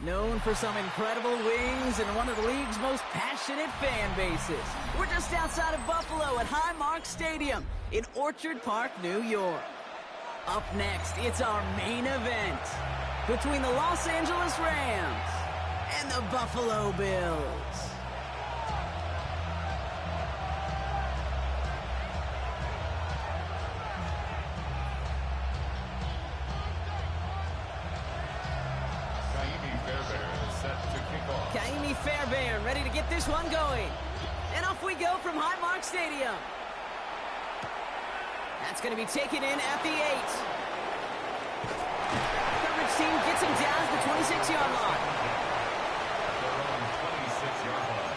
Known for some incredible wings and one of the league's most passionate fan bases. We're just outside of Buffalo at Highmark Stadium in Orchard Park, New York. Up next, it's our main event between the Los Angeles Rams and the Buffalo Bills. Kaimi Fairbairn ready to get this one going. And off we go from Highmark Stadium. That's going to be taken in at the 8. Coverage team gets him down to the 26-yard line. They're on 26-yard line.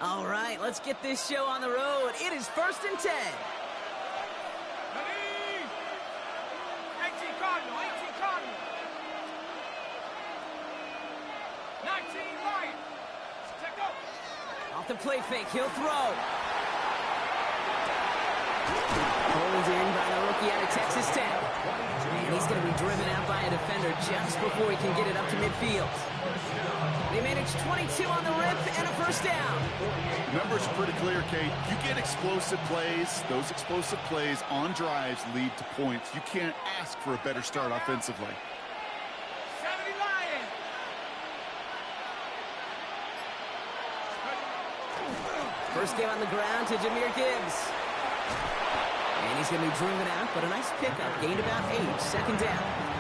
All right, let's get this show on the road. It is 1st and 10. 18 Cardinal, 18 Cardinal. 19 Lion. Check up. Off the play fake, he'll throw. Pulled in by the rookie out of Texas Tech. And he's going to be driven out by a defender just before he can get it up to midfield. They manage 22 on the rip and a first down. The numbers are pretty clear, Kate. You get explosive plays. Those explosive plays on drives lead to points. You can't ask for a better start offensively. 70 Lion. First down on the ground to Jahmyr Gibbs. And he's going to be driven out, but a nice pickup. Gained about 8. Second down.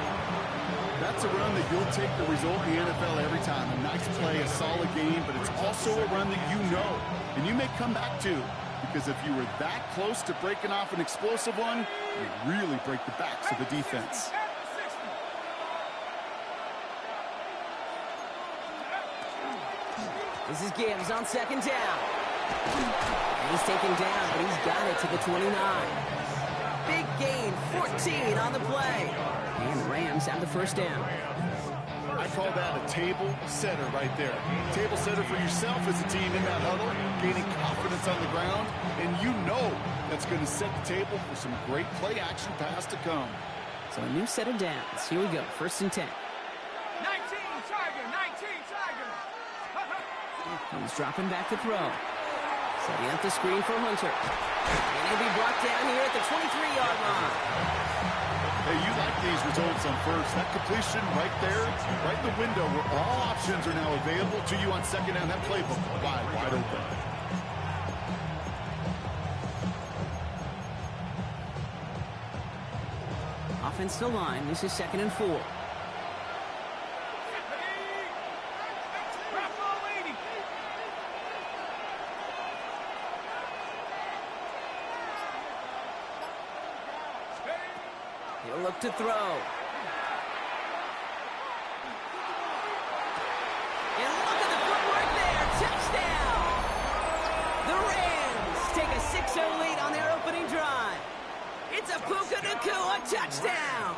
That's a run that you'll take the result in the NFL every time. A nice play, a solid game, but it's also a run that you know. And you may come back to, because if you were that close to breaking off an explosive one, you really break the backs of the defense. This is Gibbs on second down. And he's taken down, but he's got it to the 29. Big gain, 14 on the play. And the Rams have the first down. I call that a table setter right there. Table setter for yourself as a team in that huddle, gaining confidence on the ground, and you know that's going to set the table for some great play action pass to come. So a new set of downs. Here we go, 1st and 10. 19 Tiger, 19 Tiger. He's dropping back to throw. Setting up the screen for Hunter. And he'll be brought down here at the 23-yard line. Hey, you like these results on first. That completion right there, right in the window where all options are now available to you on second down. That playbook wide open. Offensive line, this is 2nd and 4. He'll look to throw. And look at the footwork there. Touchdown! The Rams take a 6-0 lead on their opening drive. It's a Puka Nacua touchdown!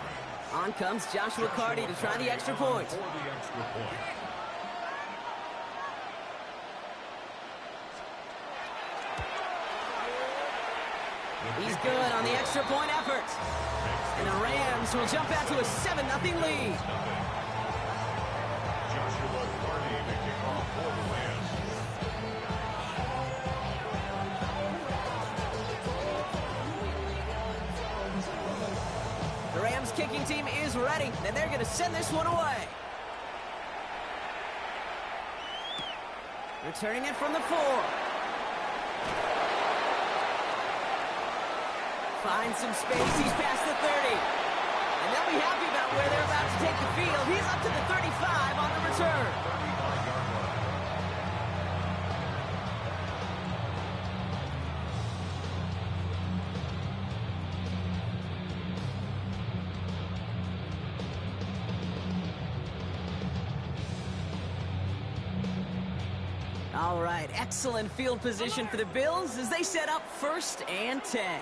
On comes Joshua Carty to try the extra point. He's good on the extra point effort. And the Rams will jump out to a 7-0 lead. Joshua Carty making off for the Rams. The Rams kicking team is ready, and they're going to send this one away. Returning it from the 4. Finds some space. He's past the 30. And they'll be happy about where they're about to take the field. He's up to the 35 on the return. 35-yard line. All right, excellent field position for the Bills as they set up 1st and 10.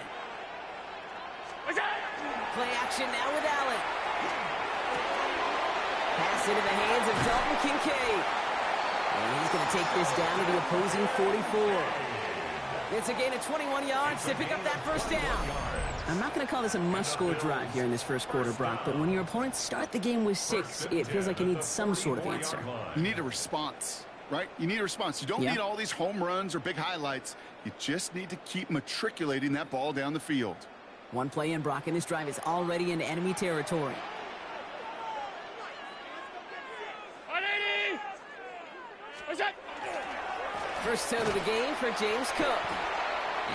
Play action now with Allen. Pass into the hands of Dalton Kincaid. And he's going to take this down to the opposing 44. It's a gain of 21 yards to pick up that first down. I'm not going to call this a must-score drive here in this first quarter, Brock, but when your opponents start the game with 6, it feels like you need some sort of answer. You need a response, right? You need a response. You don't need all these home runs or big highlights. You just need to keep matriculating that ball down the field. One play in, Brock, and this drive is already into enemy territory. 180! What's that? First out of the game for James Cook.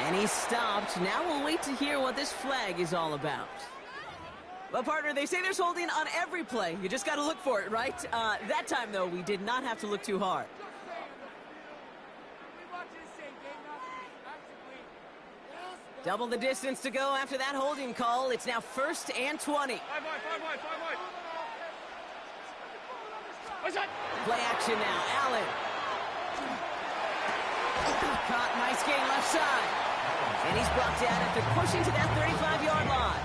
And he's stopped. Now we'll wait to hear what this flag is all about. Well, partner, they say there's holding on every play. You just got to look for it, right? That time, though, we did not have to look too hard. Double the distance to go after that holding call. It's now 1st and 20. 5 wide. What's that? Play action now. Allen. Caught, nice gain left side. And he's brought down after pushing to that 35-yard line.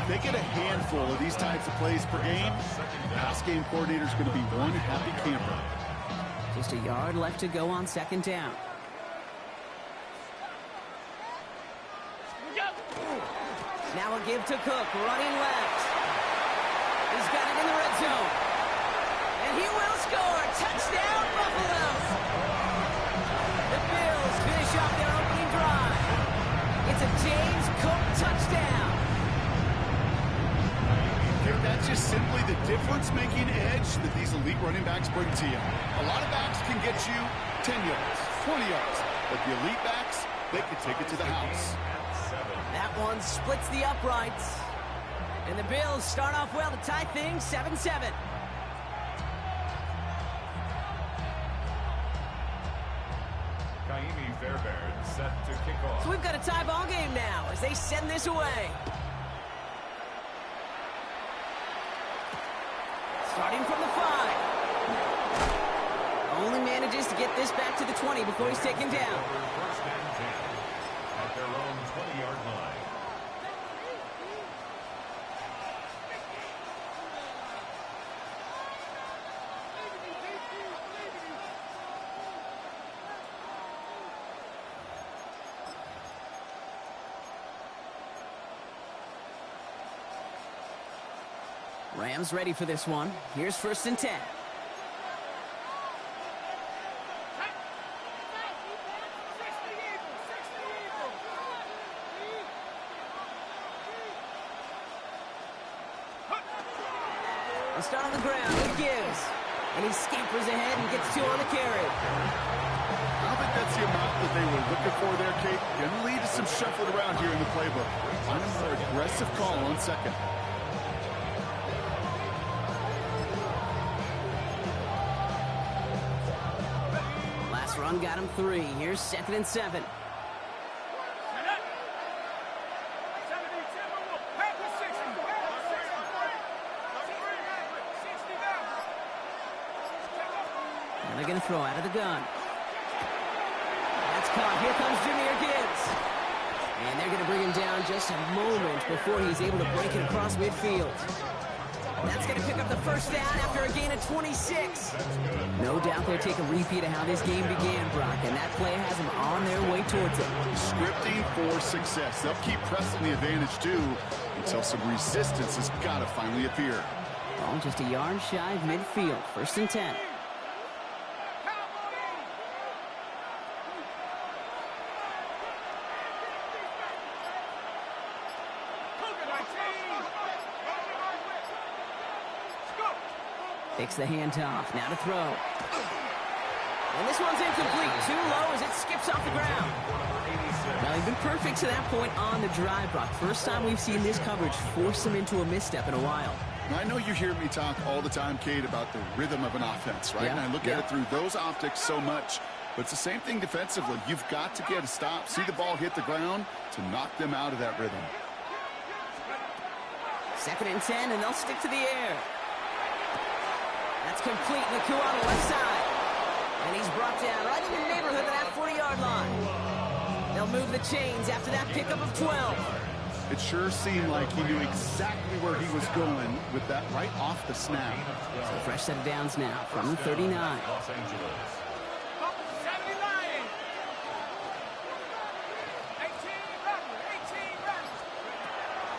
If they get a handful of these types of plays per game, the pass game coordinator is going to be one happy camper. Just a yard left to go on 2nd down. Now a give to Cook, running left. He's got it in the red zone. And he will score. Touchdown, Buffalo. The Bills finish off their opening drive. It's a James Cook touchdown. That's just simply the difference-making edge that these elite running backs bring to you. A lot of backs can get you 10 yards, 20 yards, but the elite backs, they can take it to the house. That one splits the uprights. And the Bills start off well to tie things 7-7. Fairbairn set to kick off. So we've got a tie ball game now as they send this away. Starting from the 5. Only manages to get this back to the 20 before he's taken down. 1st and 10 at their own 20-yard line. Rams ready for this one. Here's 1st and 10. They'll start on the ground. It gives. And he scampers ahead and gets 2 on the carry. I don't think that's the amount that they were looking for there, Kate. Going to lead to some shuffling around here in the playbook. Find a more aggressive call on 2nd. Last run got him 3. Here's 2nd and 7. And they're going to throw out of the gun. That's caught. Here comes Jahmyr Gibbs. And they're going to bring him down just a moment before he's able to break it across midfield. That's going to pick up the 1st down after a gain of 26. No doubt they'll take a repeat of how this game began, Brock, and that play has them on their way towards it. Scripting for success. They'll keep pressing the advantage, too, until some resistance has got to finally appear. Ball just a yard shy of midfield. 1st and 10. Takes the handoff. Now to throw. And this one's incomplete. Too low as it skips off the ground. Now, they've been perfect to that point on the drive, Brock. First time we've seen this coverage force them into a misstep in a while. I know you hear me talk all the time, Kate, about the rhythm of an offense, right? Yeah, And I look at it through those optics so much. But it's the same thing defensively. You've got to get a stop, see the ball hit the ground to knock them out of that rhythm. 2nd and 10, and they'll stick to the air. That's complete. Naku on the left side. And he's brought down right in the neighborhood of that 40-yard line. They'll move the chains after that pickup of 12. It sure seemed like he knew exactly where he was going with that right off the snap. So fresh set of downs now from the 39. Los Angeles. 79. 18 runs.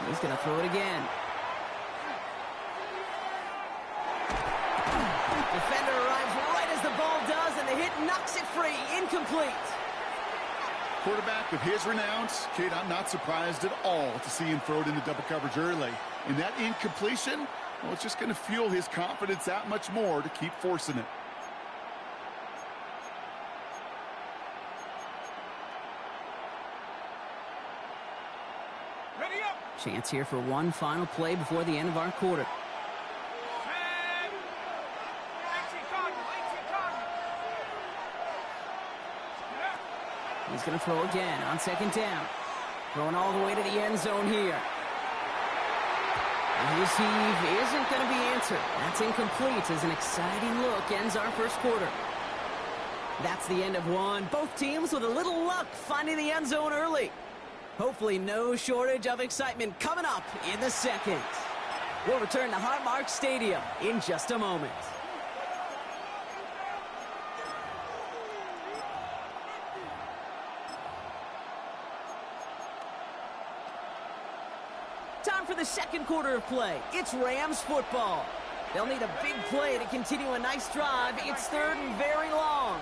He's going to throw it again. Defender arrives right as the ball does, and the hit knocks it free. Incomplete. Quarterback with his renowns, Kate, I'm not surprised at all to see him throw it into double coverage early. And that incompletion, well, it's just going to fuel his confidence that much more to keep forcing it. Ready up. Chance here for one final play before the end of our quarter. 18 Cardinals. He's going to throw again on second down. Throwing all the way to the end zone here. And his heave isn't going to be answered. That's incomplete as an exciting look ends our first quarter. That's the end of one. Both teams with a little luck finding the end zone early. Hopefully no shortage of excitement coming up in the second. We'll return to Highmark Stadium in just a moment. Time for the second quarter of play. It's Rams football. They'll need a big play to continue a nice drive. It's third and very long.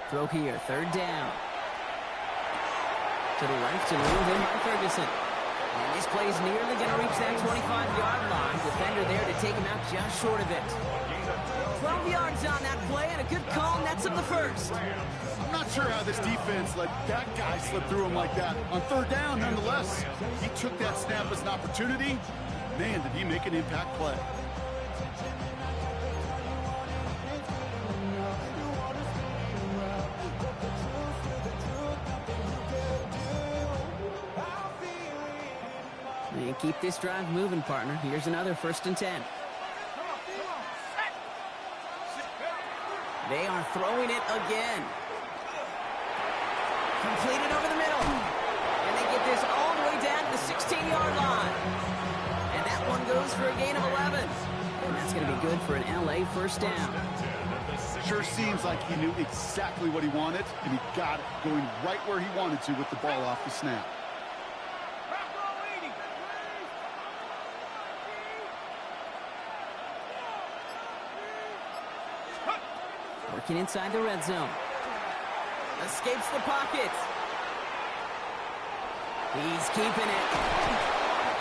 Throw here, third down. To the left and ruled in by Ferguson. And this play is nearly going to reach that 25-yard line. Defender there to take him out just short of it. 12 yards on that play and a good call nets him the first. I'm not sure how this defense let that guy slip through him like that. On third down, nonetheless, he took that snap as an opportunity. Man, did he make an impact play. And keep this drive moving, partner. Here's another 1st and 10. They are throwing it again. Completed over the middle. And they get this all the way down to the 16-yard line. And that one goes for a gain of 11. And that's going to be good for an LA first down. Sure seems like he knew exactly what he wanted, and he got it going right where he wanted to with the ball off the snap. Working inside the red zone. Escapes the pocket. He's keeping it.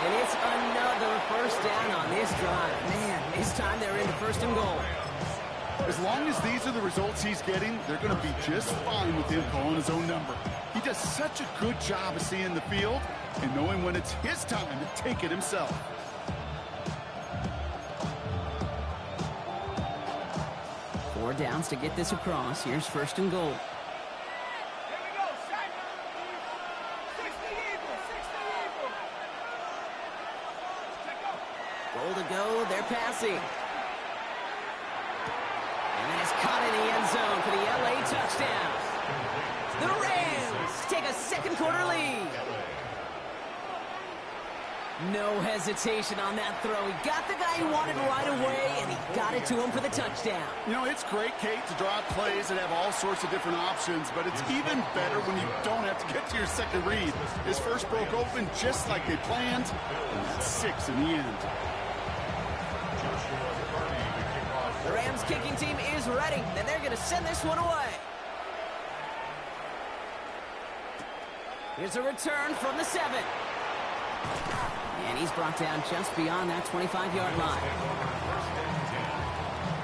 And it's another first down on this drive. Man, this time they're into 1st and goal. As long as these are the results he's getting, they're going to be just fine with him calling his own number. He does such a good job of seeing the field and knowing when it's his time to take it himself. Four downs to get this across. Here's 1st and goal. Here we go. Set. 60 Eagles. Goal to go. They're passing. And then it's caught in the end zone for the LA touchdown. The Rams take a second quarter lead. No hesitation on that throw. He got the guy he wanted right away, and he got it to him for the touchdown. You know, it's great, Kate, to draw up plays that have all sorts of different options, but it's even better when you don't have to get to your second read. His first broke open just like they planned, and that's 6 in the end. The Rams kicking team is ready, and they're going to send this one away. Here's a return from the 7. And he's brought down just beyond that 25-yard line.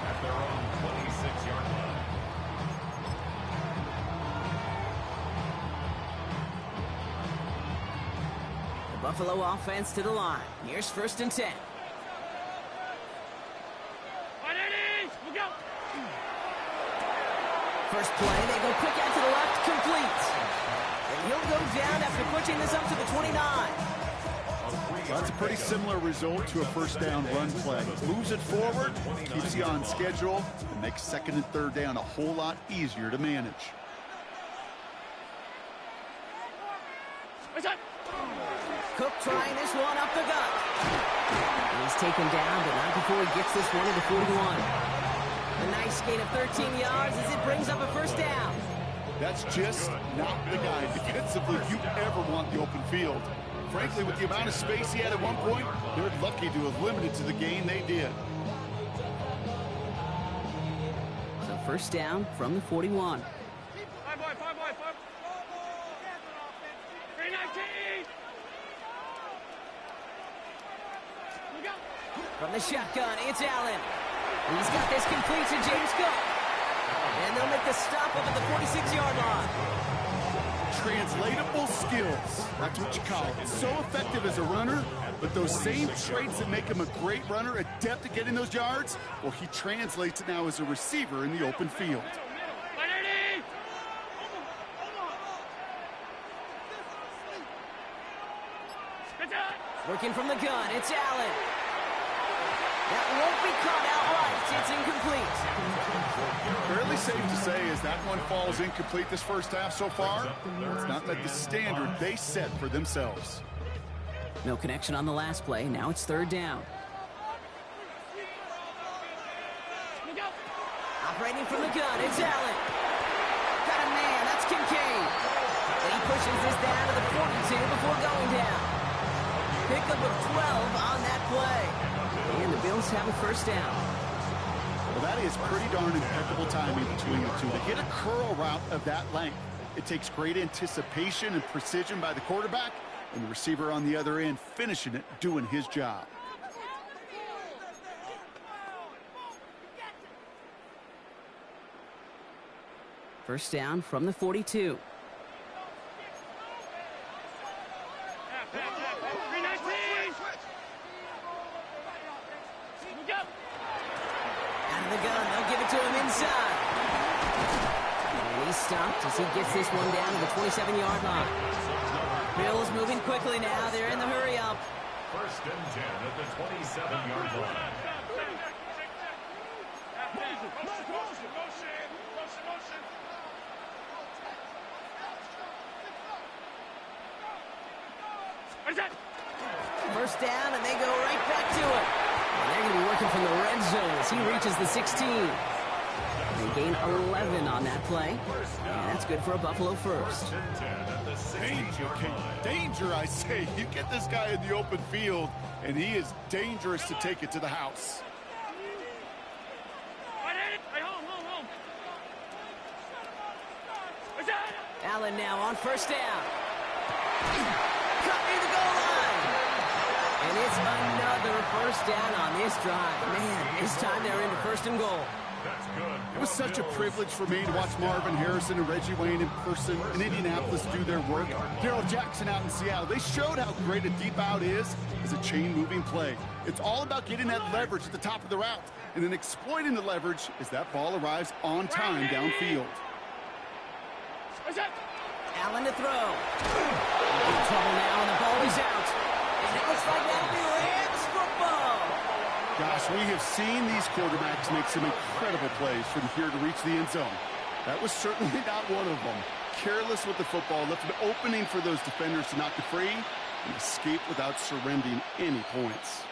At their own 26-yard line. The Buffalo offense to the line. Here's 1st and 10. We'll go. First play, they go quick out to the left, complete. And he'll go down after pushing this up to the 29. Well, that's a pretty similar result to a first down run play. Moves it forward, keeps you on schedule, and makes 2nd and 3rd down a whole lot easier to manage. Cook trying this one up the gut. He's taken down, but not before he gets this one to the 41. A nice gain of 13 yards as it brings up a first down. That's just not the guy defensively you ever want the open field. Frankly, with the amount of space he had at one point, they're lucky to have limited to the gain they did. So first down from the 41. 319. From the shotgun, it's Allen. He's got this complete to James Cook. And they'll make the stop up at the 46-yard line. Translatable skills. That's what you call it. So effective as a runner, but those same traits that make him a great runner, adept at getting those yards, well, he translates it now as a receiver in the open field. Working from the gun, it's Allen. That won't be caught outright. It's incomplete. Fairly safe to say as that one falls incomplete this first half so far, it's not met the standard they set for themselves. No connection on the last play. Now it's third down. Operating from the gun, it's Allen. Got a man, that's Kincaid. And he pushes this down to the 42 before going down. Pickup of 12 on that play. And the Bills have a first down. Well, that is pretty darn impeccable timing between the two. To hit a curl route of that length, it takes great anticipation and precision by the quarterback, and the receiver on the other end finishing it, doing his job. First down from the 42. The gun, they'll give it to him inside. And he's stopped as he gets this one down to the 27-yard line. Bills moving quickly now. They're in the hurry up. First and 10 at the 27-yard line. First down, and they go right back to it. And they're going to be working from the red zone as he reaches the 16. They gain 11 on that play. And that's good for a Buffalo first. Danger, I say. You get this guy in the open field, and he is dangerous to take it to the house. Allen now on first down. Cut near the goal line. And it's another first down on this drive. Man, this time they're into first and goal. That's good. It was such a privilege for me to watch Marvin Harrison and Reggie Wayne in person in Indianapolis do their work. Darrell Jackson out in Seattle. They showed how great a deep out is as a chain-moving play. It's all about getting that leverage at the top of the route and then exploiting the leverage as that ball arrives on time downfield. Allen to throw. In trouble now, and the ball is out. And it looks like that'll be Rams football. Gosh, we have seen these quarterbacks make some incredible plays from here to reach the end zone. That was certainly not one of them. Careless with the football, left an opening for those defenders to knock it free and escape without surrendering any points.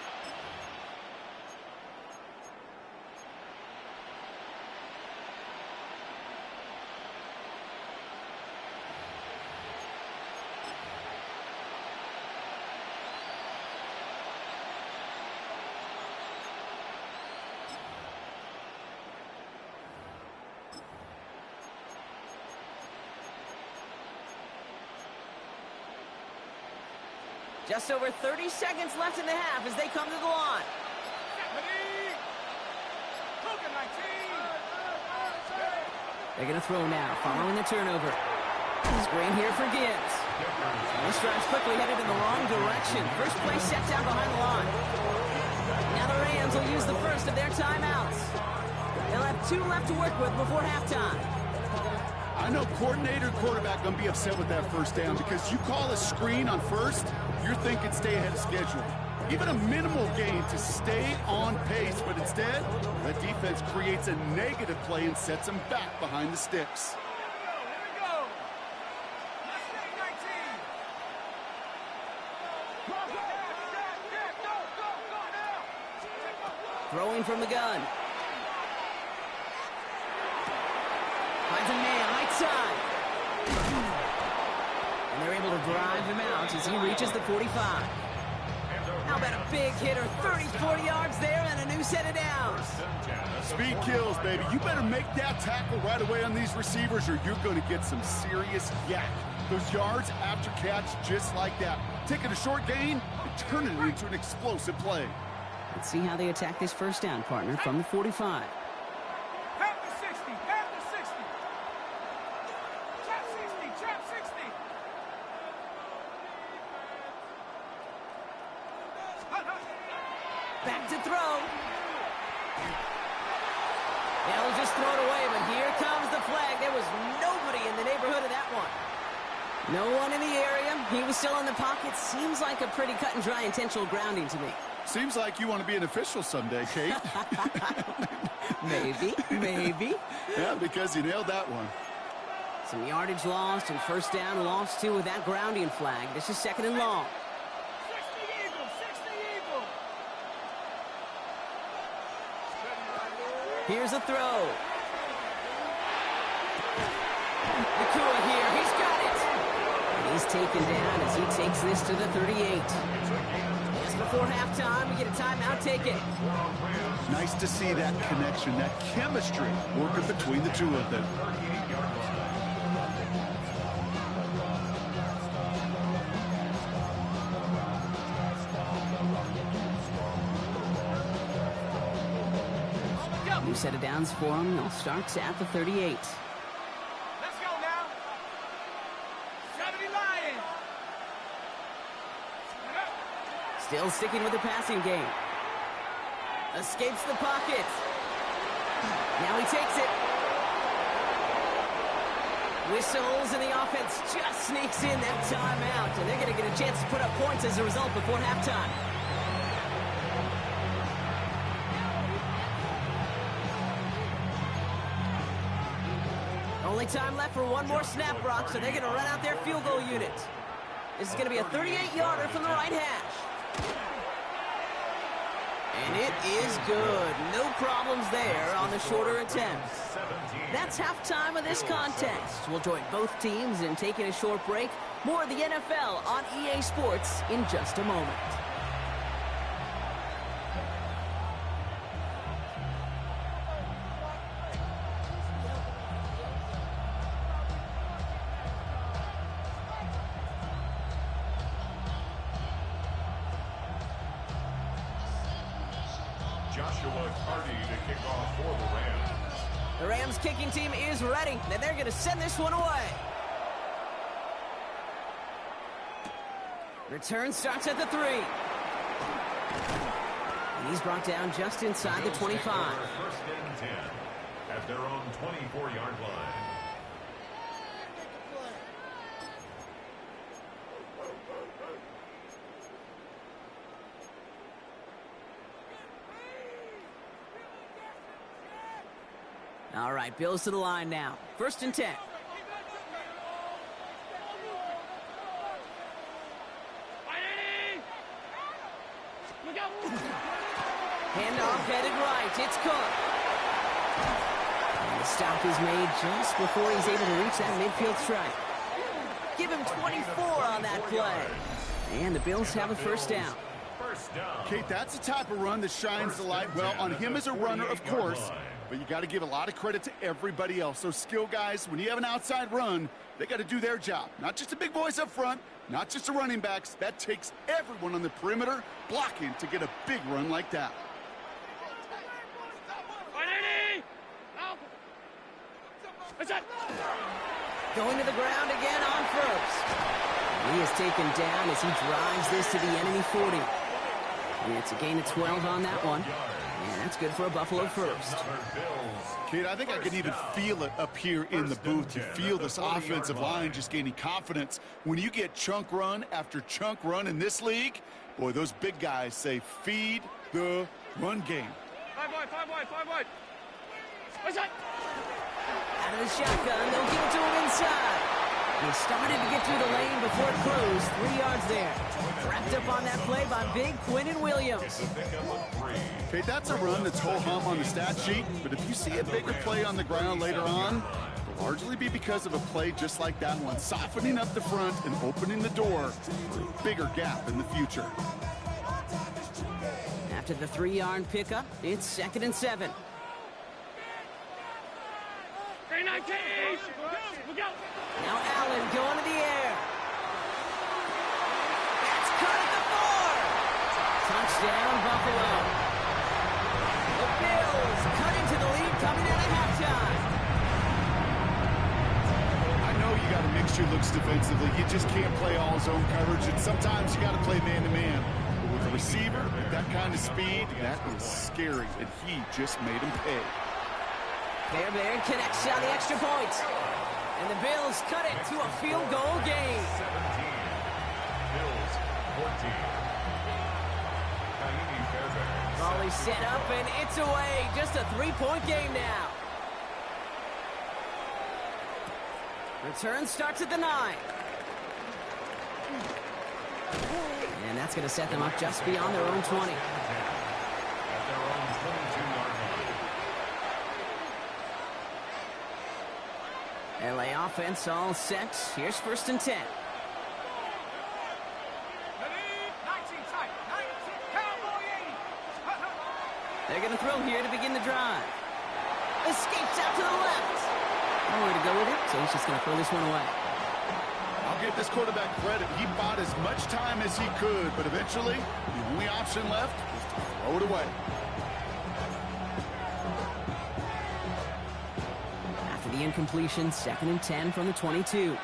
Just over 30 seconds left in the half as they come to the line. They're going to throw now, following the turnover. Screen here for Gibbs. This drive's quickly headed in the wrong direction. First play set down behind the line. Now the Rams will use the first of their timeouts. They'll have 2 left to work with before halftime. I know coordinator and quarterback going to be upset with that first down because you call a screen on first, you're thinking stay ahead of schedule. Even a minimal gain to stay on pace, but instead, that defense creates a negative play and sets them back behind the sticks. throwing from the gun. Finds a man, right side. And they're able to drive him out as he reaches the 45. How about a big hitter, 30, 40 yards there and a new set of downs. Speed kills, baby. You better make that tackle right away on these receivers or you're going to get some serious yak. Those yards after catch just like that. Taking a short gain and turning it into an explosive play. Let's see how they attack this first down, partner, from the 45. Half the 60, half the 60. Trap 60, trap 60. Back to throw. They'll just throw it away, but here comes the flag. There was nobody in the neighborhood of that one. No one in the area. He was still in the pocket. Seems like a pretty cut and dry intentional grounding to me. Seems like you want to be an official someday, Kate. Maybe. Yeah, because you nailed that one. Some yardage lost and first down lost too with that grounding flag. This is second and long. 60 Eagles, 60 Eagles. Here's a throw. Nakua here. He's got it. And he's taken down as he takes this to the 38. Just before halftime, we get a timeout. Take it. Nice to see that connection, that chemistry working between the two of them. New set of downs for him. They'll start at the 38. Let's go now. 70 Lions. Still sticking with the passing game. Escapes the pocket. Now he takes it. Whistles and the offense just sneaks in that timeout. And they're going to get a chance to put up points as a result before halftime. Only time left for one more snap, Brock, so they're going to run out their field goal unit. This is going to be a 38-yarder from the right hash. And it is good. No problems there on the shorter attempt. That's halftime of this contest. We'll join both teams in taking a short break. More of the NFL on EA Sports in just a moment. The Rams kicking team is ready, and they're going to send this one away. Return starts at the 3. And he's brought down just inside the 25. First and 10 at their own 24-yard line. All right, Bills to the line now. First and 10. Handoff headed right. It's Cook. And the stop is made just before he's able to reach that midfield strike. Give him 24 on that play. And the Bills have a first down. Kate, that's the type of run that shines the light well on him as a runner, of course. But you got to give a lot of credit to everybody else. Those skill guys, when you have an outside run, they got to do their job. Not just the big boys up front, not just the running backs. That takes everyone on the perimeter blocking to get a big run like that. Going to the ground again on first. He is taken down as he drives this to the enemy 40. And it's a gain of 12 on that one. And that's good for a Buffalo first. Kate, I think I can even feel it up here in the booth. You feel this offensive line just gaining confidence. When you get chunk run after chunk run in this league, boy, those big guys say feed the run game. 5 wide. Out of the shotgun, they'll give it to him inside. He started to get through the lane before it closed. 3 yards there. Wrapped up on that play by big Quinnen Williams. Okay, that's a run that's ho-hum on the stat sheet, but if you see a bigger play on the ground later on, it'll largely be because of a play just like that one, softening up the front and opening the door for a bigger gap in the future. After the 3-yard pickup, it's 2nd and 7. Now Allen going to the air. That's caught at the 4. Touchdown, Buffalo. The Bills cut into the lead coming out of halftime. I know you got to mix your looks defensively. You just can't play all zone coverage, and sometimes you got to play man-to-man. But with a receiver with that kind of speed, that is scary, and he just made him pay. Fairbairn connects on the extra point. And the Bills cut it to a field goal game. 17. Bills 14. Volley set up and it's away. Just a 3-point game now. Return starts at the 9. And that's going to set them up just beyond their own 20. At their own 22-yard line. LA offense all set. Here's 1st and 10. They're going to throw here to begin the drive. Escapes out to the left. Nowhere to go with it, so he's just going to throw this one away. I'll give this quarterback credit. He bought as much time as he could, but eventually, the only option left was to throw it away. After the incompletion, 2nd and 10 from the 22.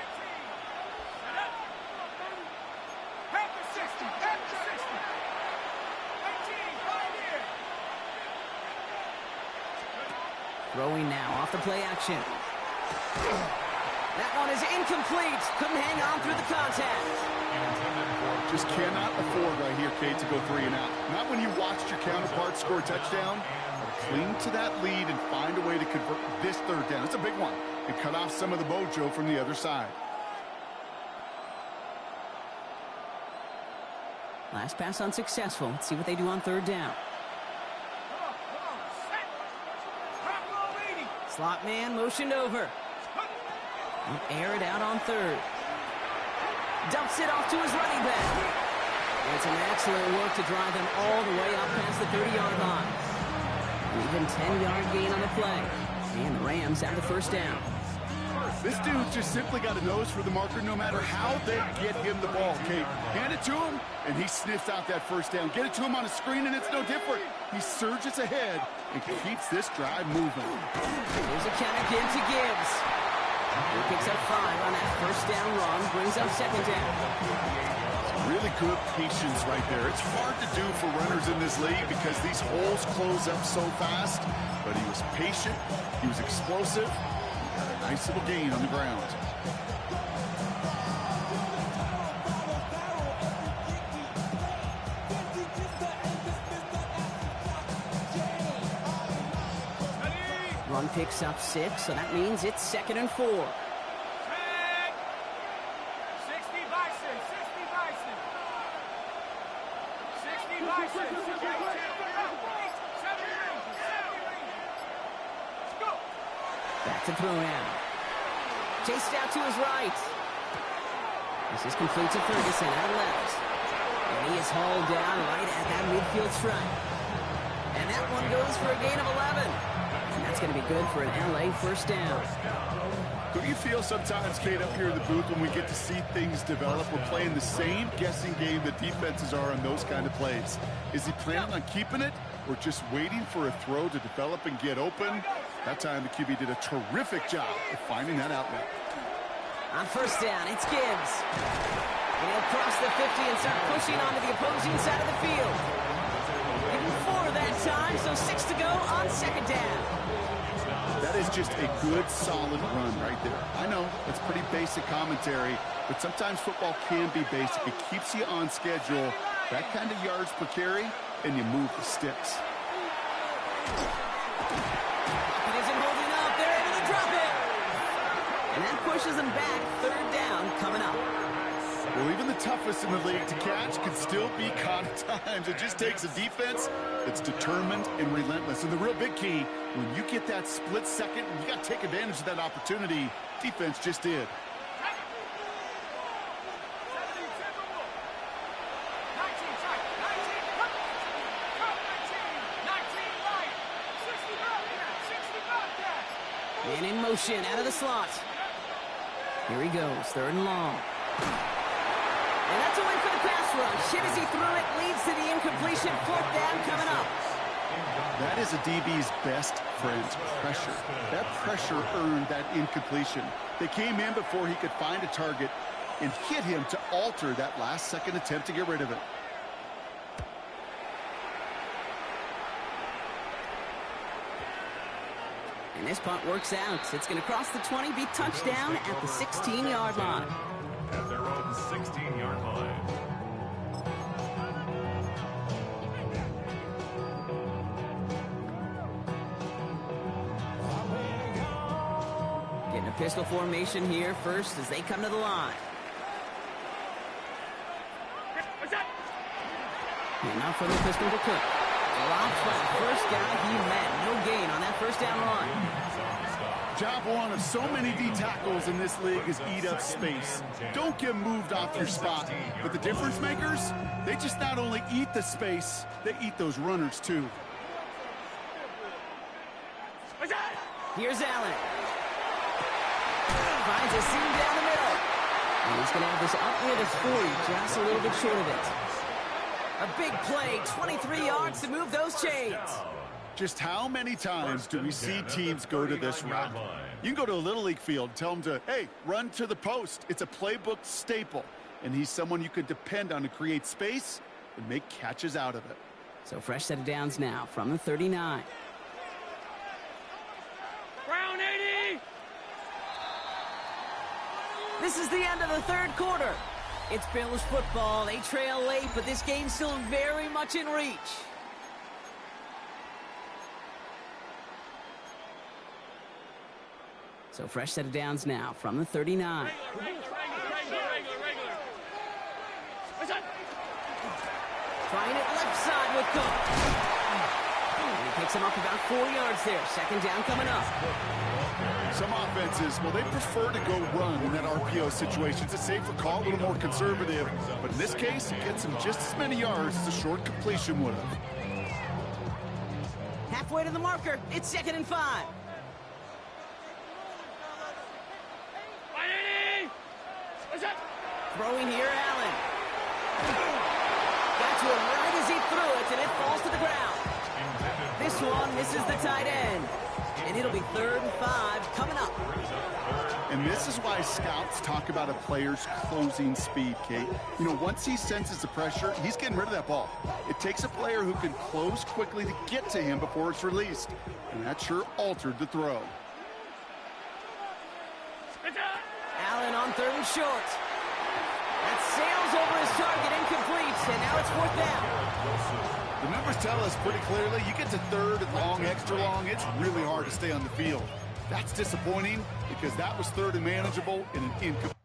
Throwing now off the play action. That one is incomplete. Couldn't hang on through the contact. Just cannot afford right here, Kate, to go 3 and out. Not when you watched your counterpart score a touchdown. Cling to that lead and find a way to convert this 3rd down. It's a big one. And cut off some of the mojo from the other side. Last pass unsuccessful. Let's see what they do on 3rd down. Slot man motioned over. He'll air it out on 3rd. Dumps it off to his running back. It's an excellent work to drive them all the way up past the 30-yard line. Even 10-yard gain on the play. And the Rams have the 1st down. This dude just simply got a nose for the marker no matter how they get him the ball, Kate. Hand it to him, and he sniffs out that 1st down. Get it to him on a screen, and it's no different. He surges ahead and keeps this drive moving. Here's a count again to Gibbs. He picks up 5 on that 1st down run, brings up 2nd down. Really good patience right there. It's hard to do for runners in this league because these holes close up so fast, but he was patient, he was explosive, he got a nice little gain on the ground. Run picks up 6, so that means it's 2nd and 4. 60 Bison, 60 Bison. 60 Bison, 7 Let's go. Back to throw now. Chased out to his right. This is complete to Ferguson out left. And he is hauled down right at that midfield stripe. And that one goes for a gain of 11. And that's going to be good for an LA 1st down. Do you feel sometimes, Kate, up here in the booth when we get to see things develop, we're playing the same guessing game that defenses are on those kind of plays? Is he planning on keeping it or just waiting for a throw to develop and get open? That time the QB did a terrific job of finding that outlet. On 1st down, it's Gibbs. And he'll cross the 50 and start pushing onto the opposing side of the field. Even 4 that time, so 6 to go on 2nd down. That is just a good, solid run right there. I know, it's pretty basic commentary, but sometimes football can be basic. It keeps you on schedule, that kind of yards per carry, and you move the sticks. It isn't holding up. They're able to drop it. And that pushes them back. Third down coming up. Well, even the toughest in the league to catch can still be caught at times. It just takes a defense that's determined and relentless. And the real big key, when you get that split second, you got to take advantage of that opportunity. Defense just did. 19, Man in motion out of the slot. Here he goes, third and long. And that's a win for the pass rush. Hit as he threw it, leads to the incompletion. Fourth down coming up. That is a DB's best friend, pressure. That pressure earned that incompletion. They came in before he could find a target and hit him to alter that last-second attempt to get rid of it. And this punt works out. It's going to cross the 20, be touchdown at the 16-yard line. At their own 16-yard line. Getting a pistol formation here first as they come to the line. And now from the pistol to Cook. Drops by the first guy he met. No gain on that first down run. Job one of so many D tackles in this league is eat up space. Don't get moved off your spot. But the difference makers, they just not only eat the space, they eat those runners too. Here's Allen. Finds a seam down the middle. And he's going to have this up near the 40, just a little bit short of it. A big play, 23 yards to move those chains. Just how many times do we see teams go to this route? You can go to a Little League field, tell them to, hey, run to the post. It's a playbook staple. And he's someone you could depend on to create space and make catches out of it. So fresh set of downs now from the 39. Brown 80. This is the end of the third quarter. It's Bills football. They trail late, but this game's still very much in reach. So fresh set of downs now from the 39. Regular. Trying it left side with Cook. And he picks him up about 4 yards there. Second down coming up. Some offenses, well, they prefer to go run in that RPO situation. It's a safer call, a little more conservative. But in this case, it gets him just as many yards as a short completion would have. Halfway to the marker. It's second and 5. Throwing here, Allen. Got to him right as he threw it, and it falls to the ground. This one misses the tight end. And it'll be 3rd and 5 coming up. And this is why scouts talk about a player's closing speed, Kate. You know, once he senses the pressure, he's getting rid of that ball. It takes a player who can close quickly to get to him before it's released. And that sure altered the throw. Allen on 3rd and short. That sails over his target, incomplete, and now it's 4th down. The numbers tell us pretty clearly, you get to 3rd and long, extra long, it's really hard to stay on the field. That's disappointing because that was 3rd and manageable in an incomplete.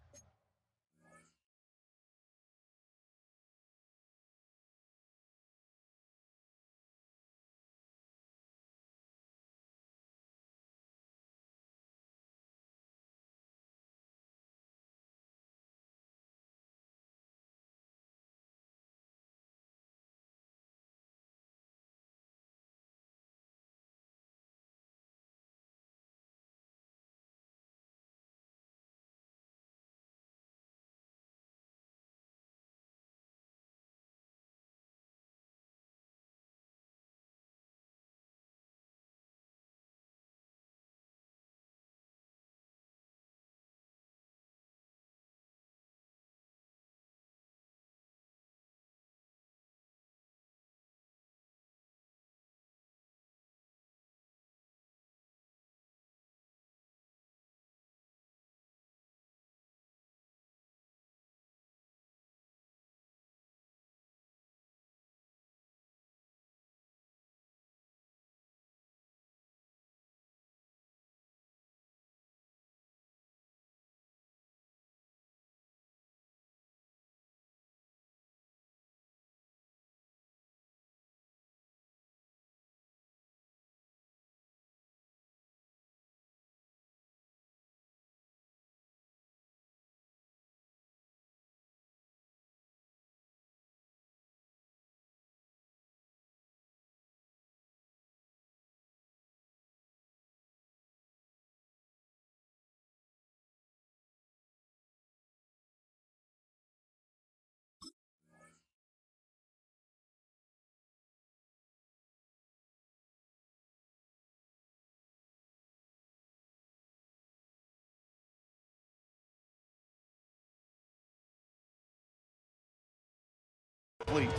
complete.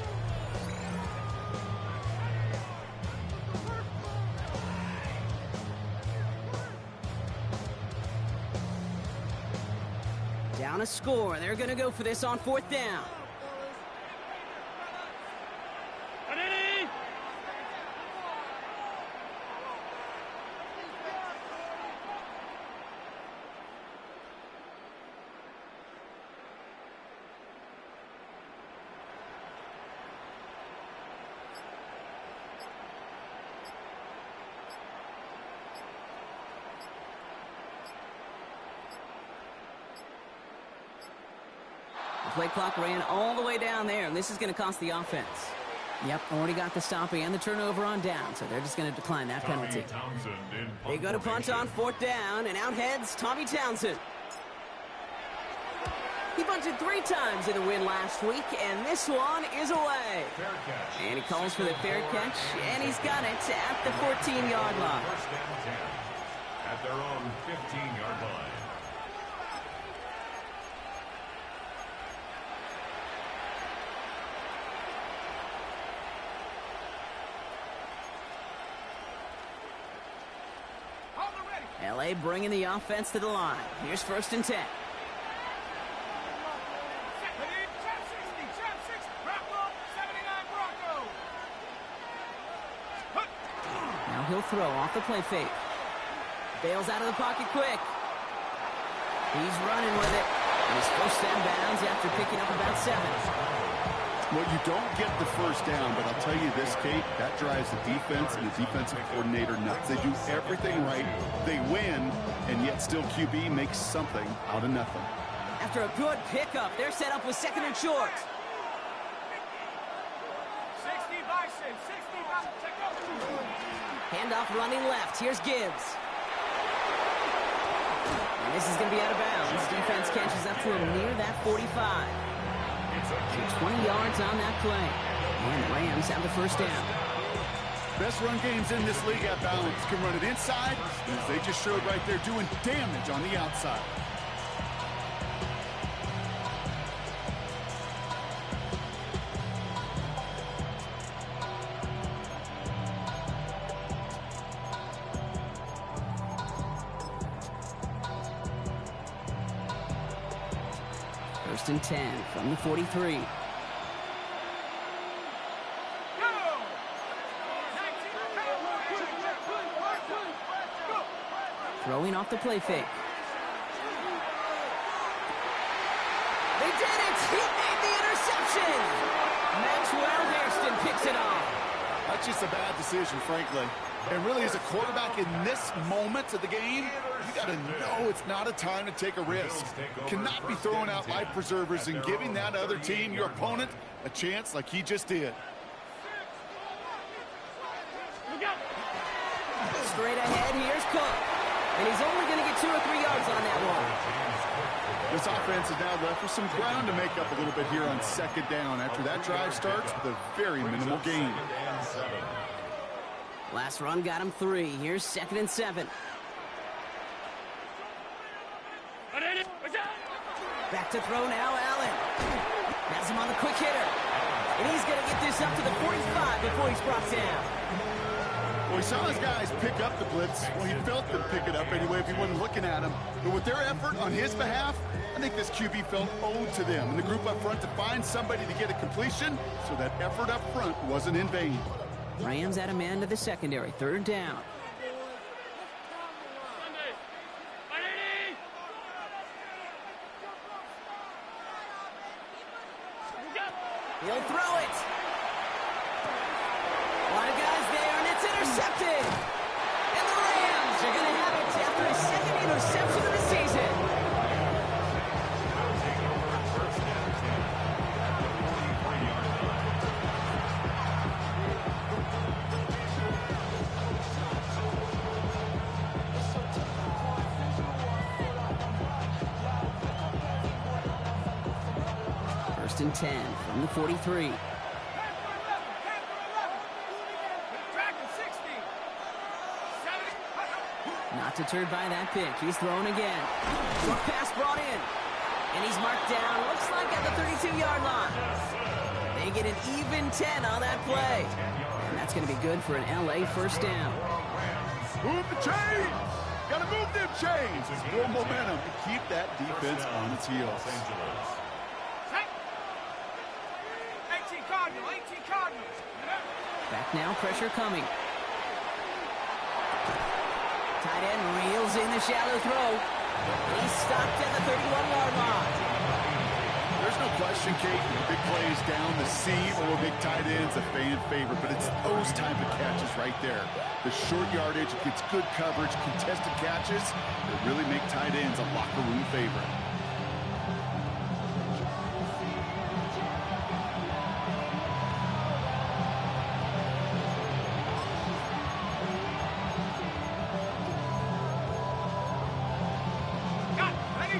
Down a score. They're going to go for this on 4th down. The play clock ran all the way down there, and this is going to cost the offense. Yep, already got the stop and the turnover on down, so they're just going to decline that penalty. They go to punt on 4th down, and out heads Tommy Townsend. He punted 3 times in the win last week, and this one is away. And he calls for the fair catch, and he's got it at the 14-yard line. First down 10 at their own 15-yard line. LA bringing the offense to the line. Here's 1st and 10. Now he'll throw off the play fake. Bails out of the pocket quick. He's running with it. And he's first down bounds after picking up about 7. Well, you don't get the first down, but I'll tell you this, Kate, that drives the defense and the defensive coordinator nuts. They do everything right. They win, and yet still QB makes something out of nothing. After a good pickup, they're set up with 2nd and short. 60 Bison, 60 Bison, check out. Handoff running left. Here's Gibbs. And this is going to be out of bounds. Defense catches up to him near that 45. 20 yards on that play. And the Rams have the first down. Best run games in this league at balance. Can run it inside, and as they just showed right there, doing damage on the outside. First and 10 from the 43. Throwing off the play fake. They did it! He made the interception! Maxwell Hairston picks it off. That's just a bad decision, frankly. And really, as a quarterback in this moment of the game, you got to know it's not a time to take a risk. Cannot be throwing out life preservers and giving that other team, your opponent, a chance like he just did. Straight ahead, here's Cook. And he's only going to get 2 or 3 yards on that one. This offense is now left with some ground to make up a little bit here on 2nd down after that drive starts with a very minimal gain. Last run got him 3. Here's 2nd and 7. Back to throw now, Allen. Has him on the quick hitter. And he's going to get this up to the 45 before he's brought down. Well, he saw his guys pick up the blitz. Well, he felt them pick it up anyway if he wasn't looking at him. But with their effort on his behalf, I think this QB felt owed to them and the group up front to find somebody to get a completion, so that effort up front wasn't in vain. Rams add a man to the secondary. 3rd down. He'll throw it. A lot of guys there, and it's intercepted. And the Rams are going to have it after his 2nd interception of the season. First and 10 from the 43. Not deterred by that pick. He's thrown again. Short pass brought in. And he's marked down, looks like at the 32-yard line. They They get an even 10 on that play. And that's going to be good for an LA first down. Move the chains! Gotta move them chains! Build momentum and keep that defense on its heels. 18 Cardinals, 18 Cardinals. Back now, pressure coming. Tight end reels in the shallow throw. He's stopped at the 31-yard line. There's no question, Kate, big plays down the seam or big tight ends a fan favorite, but it's those type of catches right there. The short yardage gets good coverage, contested catches that really make tight ends a locker room favorite.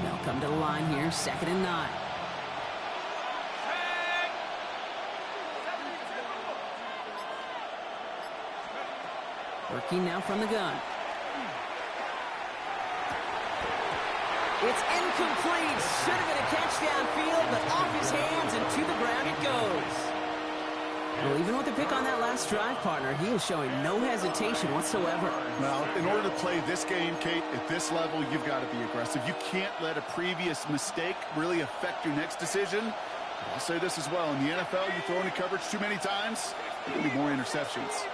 They'll come to the line here, 2nd and 9. Working now from the gun. It's incomplete. Should have been a catch downfield, but off his hands and to the ground it goes. Well, even with the pick on that last drive, partner, he is showing no hesitation whatsoever. Well, in order to play this game, Kate, at this level, you've got to be aggressive. You can't let a previous mistake really affect your next decision. I'll say this as well. In the NFL, you throw into coverage too many times, there'll be more interceptions.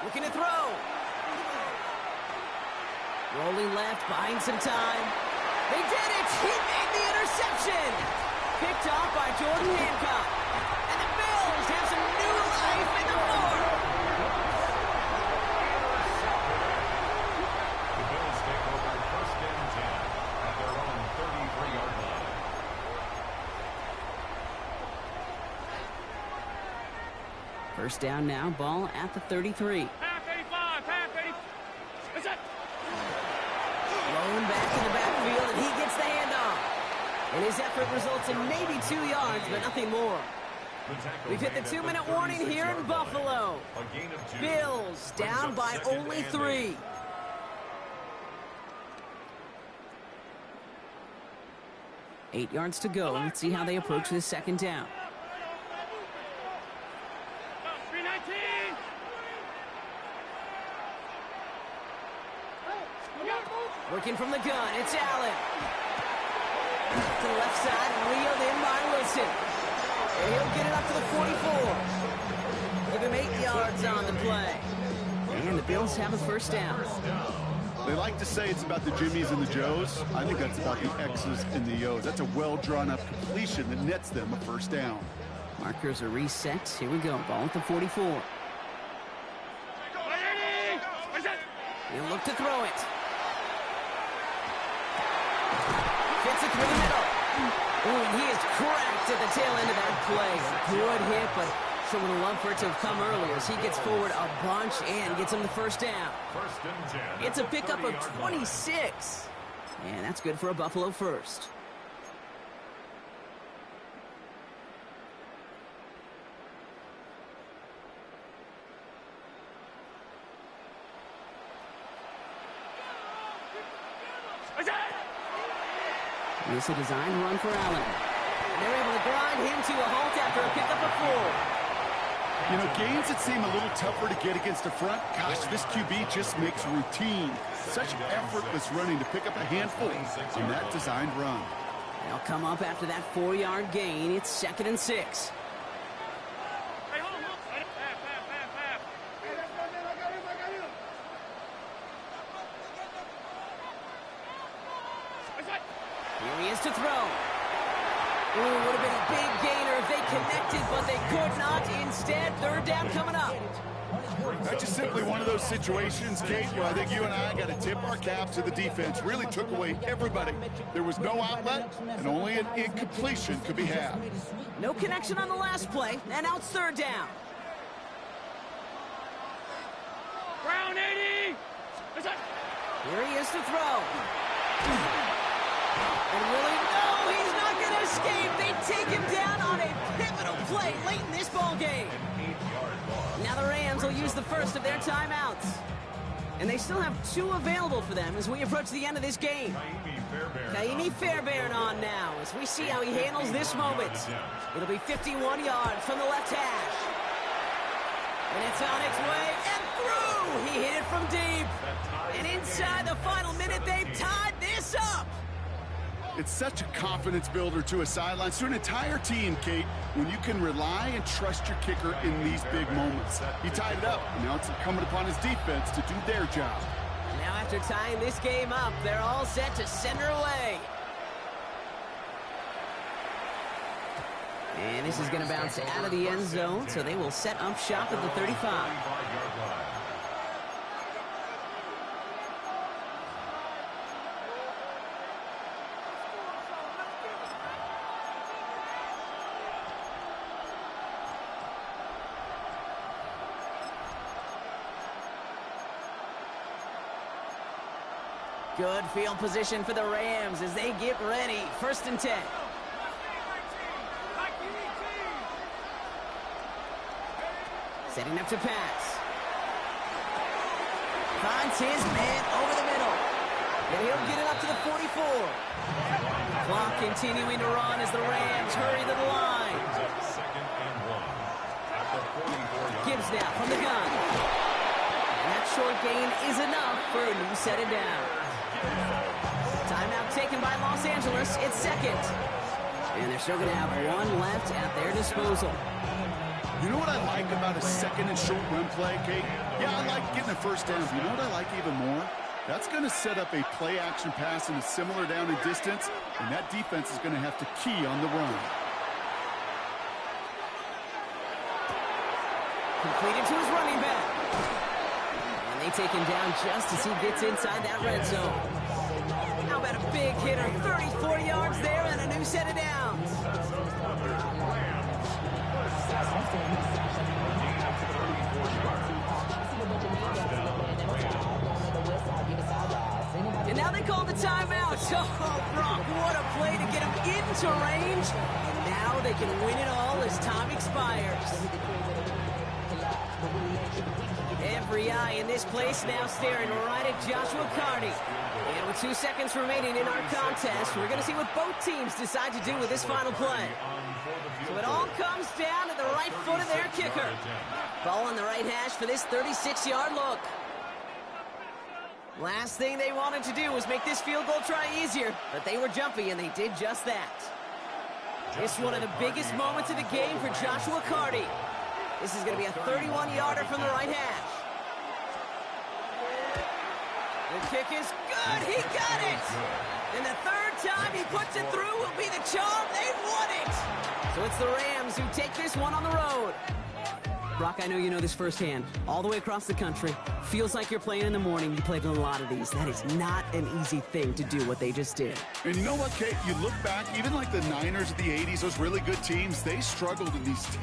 Looking to throw. Rolling left, buying some time. They did it! He made the interception! Picked off by Jordan Hancock. And the Bills have some new life in the floor. The Bills take over 1st and 10 at their own 33-yard line. First down now, ball at the 33. Half 85, half 80. Is it? Thrown back in the backfield, and he gets the handoff. And his effort results in maybe 2 yards, but nothing more. We've hit the 2-minute warning here in Buffalo. A gain of 2. Bills down by only 3. Eight yards to go. Let's see how they approach this 2nd down. 319. Working from the gun, it's Allen. To the left side, reeled in by Wilson. And he'll get it up to the 44. Give him 8 yards on the play. And the Bills have a first down. They like to say it's about the Jimmies and the Joes. I think that's about the X's and the O's. That's a well-drawn-up completion that nets them a first down. Markers are reset. Here we go. Ball at the 44. He'll look to throw it. Gets it through the middle. Oh, and he is cracked at the tail end of that play. Good hit, but sure would have loved for it to have come earlier as he gets forward a bunch and gets him the first down. 1st and 10. It's a pickup of 26. And that's good for a Buffalo first. This is a designed run for Allen. They're able to grind him to a halt after a pickup of 4. You know, games that seem a little tougher to get against the front, gosh, this QB just makes routine. Such effortless running to pick up a handful in that designed run. They'll come up after that 4-yard gain. It's 2nd and 6. Hey, hold on. Half. Hey, that's my man. I got him. Here he is to throw. Ooh, would have been a big gainer if they connected, but they could not. Instead, 3rd down coming up. That's just simply one of those situations, Kate, where I think you and I got to tip our caps to the defense. Really took away everybody. There was no outlet, and only an incompletion could be had. No connection on the last play, and now it's 3rd down. Brown 80. Here he is to throw. And really, no, he's not going to escape. They take him down on a pivotal play late in this ball game. Now the Rams will use the first of their timeouts. And they still have 2 available for them as we approach the end of this game. Kaimi Fairbairn on now as we see how he handles this moment. It'll be 51 yards from the left hash. And it's on its way and through. He hit it from deep. And inside the final minute, they've tied this up. It's such a confidence builder to a sideline, to an entire team, Kate, when you can rely and trust your kicker in these big moments. He tied it up, and now it's incumbent upon his defense to do their job. Now after tying this game up, they're all set to send her away. And this is going to bounce out of the end zone, so they will set up shop at the 35. Good field position for the Rams as they get ready. 1st and 10. Setting up to pass. Finds his man over the middle. And he'll get it up to the 44. Clock continuing to run as the Rams hurry to the line. Gibbs now from the gun. And that short gain is enough for a new set it down. Timeout taken by Los Angeles. It's 2nd. And they're still going to have 1 left at their disposal. You know what I like about a 2nd and short run play, Kate? Yeah, I like getting a 1st down. But you know what I like even more? That's going to set up a play-action pass in a similar down and distance, and that defense is going to have to key on the run. Completed to his running back. And they take him down just as he gets inside that red zone. How about a big hitter? 34 yards there and a new set of downs. And now they call the timeout. Oh, Brock, what a play to get him into range. And now they can win it all as time expires. Every eye in this place now staring right at Joshua Carty. And with 2 seconds remaining in our contest, we're going to see what both teams decide to do with this final play. So it all comes down to the right foot of their kicker. Ball on the right hash for this 36-yard look. Last thing they wanted to do was make this field goal try easier, but they were jumpy, and they did just that. It's one of the biggest moments of the game for Joshua Carty. This is going to be a 31-yarder from the right hash. The kick is good. He got it. And the 3rd time he puts it through will be the charm. They've won it. So it's the Rams who take this one on the road. Brock, I know you know this firsthand. All the way across the country. Feels like you're playing in the morning. You played a lot of these. That is not an easy thing to do what they just did. And you know what, Kate? You look back, even like the Niners of the 80s, those really good teams, they struggled in these